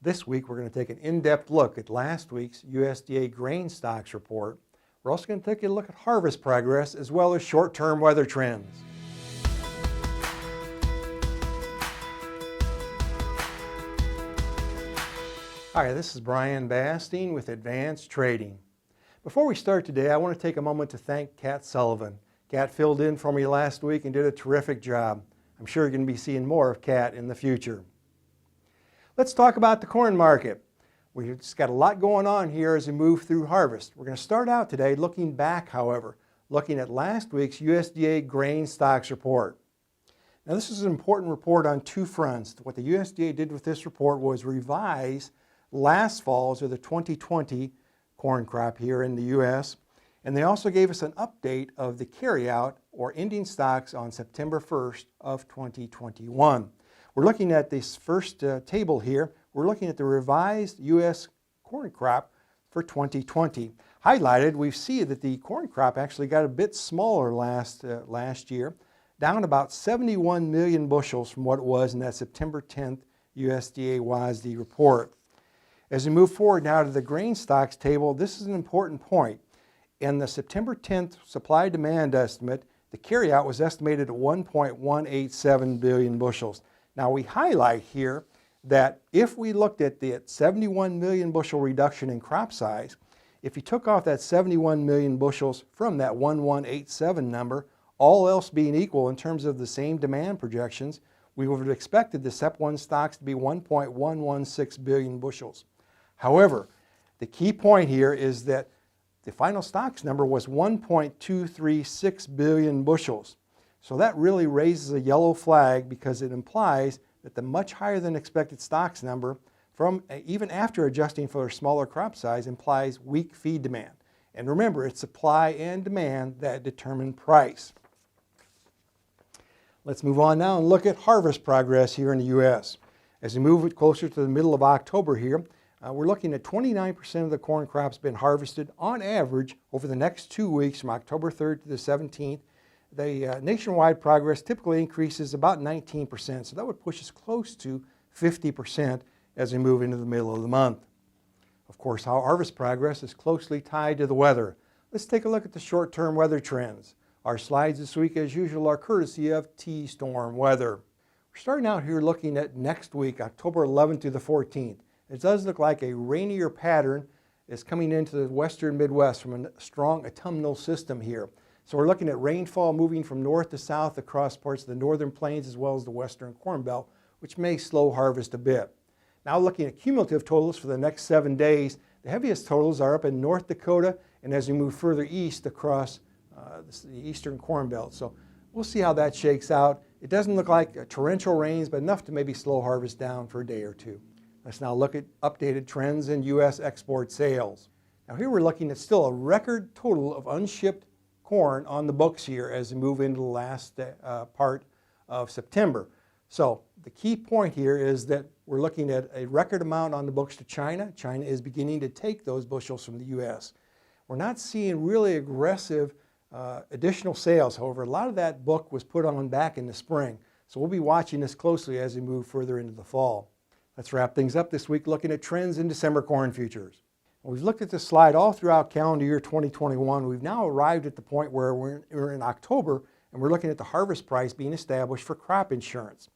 This week, we're going to take an in-depth look at last week's USDA grain stocks report. We're also going to take a look at harvest progress as well as short-term weather trends. Hi, this is Brian Basting with Advanced Trading. Before we start today, I want to take a moment to thank Kat Sullivan. Kat filled in for me last week and did a terrific job. I'm sure you're going to be seeing more of Kat in the future. Let's talk about the corn market. We've just got a lot going on here as we move through harvest. We're going to start out today looking back, however, looking at last week's USDA grain stocks report. Now, this is an important report on two fronts. What the USDA did with this report was revise last fall's, or the 2020 corn crop here in the U.S., and they also gave us an update of the carryout or ending stocks on September 1st of 2021. We're looking at this first table here. We're looking at the revised U.S. corn crop for 2020. Highlighted, we see that the corn crop actually got a bit smaller last year, down about 71 million bushels from what it was in that September 10th USDA WASDE report. As we move forward now to the grain stocks table, this is an important point. In the September 10th supply-demand estimate, the carryout was estimated at 1.187 billion bushels. Now we highlight here that if we looked at the 71 million bushel reduction in crop size, if you took off that 71 million bushels from that 1187 number, all else being equal in terms of the same demand projections, we would have expected the SEP1 stocks to be 1.116 billion bushels. However, the key point here is that the final stocks number was 1.236 billion bushels. So that really raises a yellow flag because it implies that the much higher than expected stocks number, from even after adjusting for a smaller crop size, implies weak feed demand. And remember, it's supply and demand that determine price. Let's move on now and look at harvest progress here in the U.S. As we move closer to the middle of October here, we're looking at 29% of the corn crop's been harvested on average over the next 2 weeks from October 3rd to the 17th. The nationwide progress typically increases about 19%, so that would push us close to 50% as we move into the middle of the month. Of course, our harvest progress is closely tied to the weather. Let's take a look at the short-term weather trends. Our slides this week, as usual, are courtesy of T-Storm Weather. We're starting out here looking at next week, October 11th to the 14th. It does look like a rainier pattern is coming into the western Midwest from a strong autumnal system here. So we're looking at rainfall moving from north to south across parts of the northern plains as well as the western corn belt, which may slow harvest a bit. Now looking at cumulative totals for the next 7 days, the heaviest totals are up in North Dakota and as we move further east across the eastern corn belt. So we'll see how that shakes out. It doesn't look like torrential rains, but enough to maybe slow harvest down for a day or two. Let's now look at updated trends in U.S. export sales. Now here we're looking at still a record total of unshipped corn on the books here as we move into the last part of September. So the key point here is that we're looking at a record amount on the books to China. China is beginning to take those bushels from the U.S. We're not seeing really aggressive additional sales. However, a lot of that book was put on back in the spring. So we'll be watching this closely as we move further into the fall. Let's wrap things up this week looking at trends in December corn futures. We've looked at this slide all throughout calendar year 2021. We've now arrived at the point where we're in October and we're looking at the harvest price being established for crop insurance.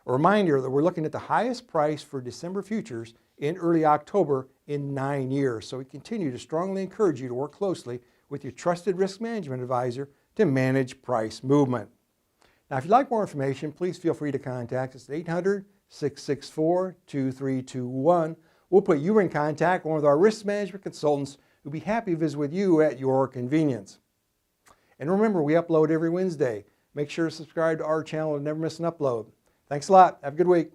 A reminder that we're looking at the highest price for December futures in early October in 9 years. So we continue to strongly encourage you to work closely with your trusted risk management advisor to manage price movement. Now, if you'd like more information, please feel free to contact us at 800-664-2321. We'll put you in contact with one of our risk management consultants who'll be happy to visit with you at your convenience. And remember, we upload every Wednesday. Make sure to subscribe to our channel and never miss an upload. Thanks a lot. Have a good week.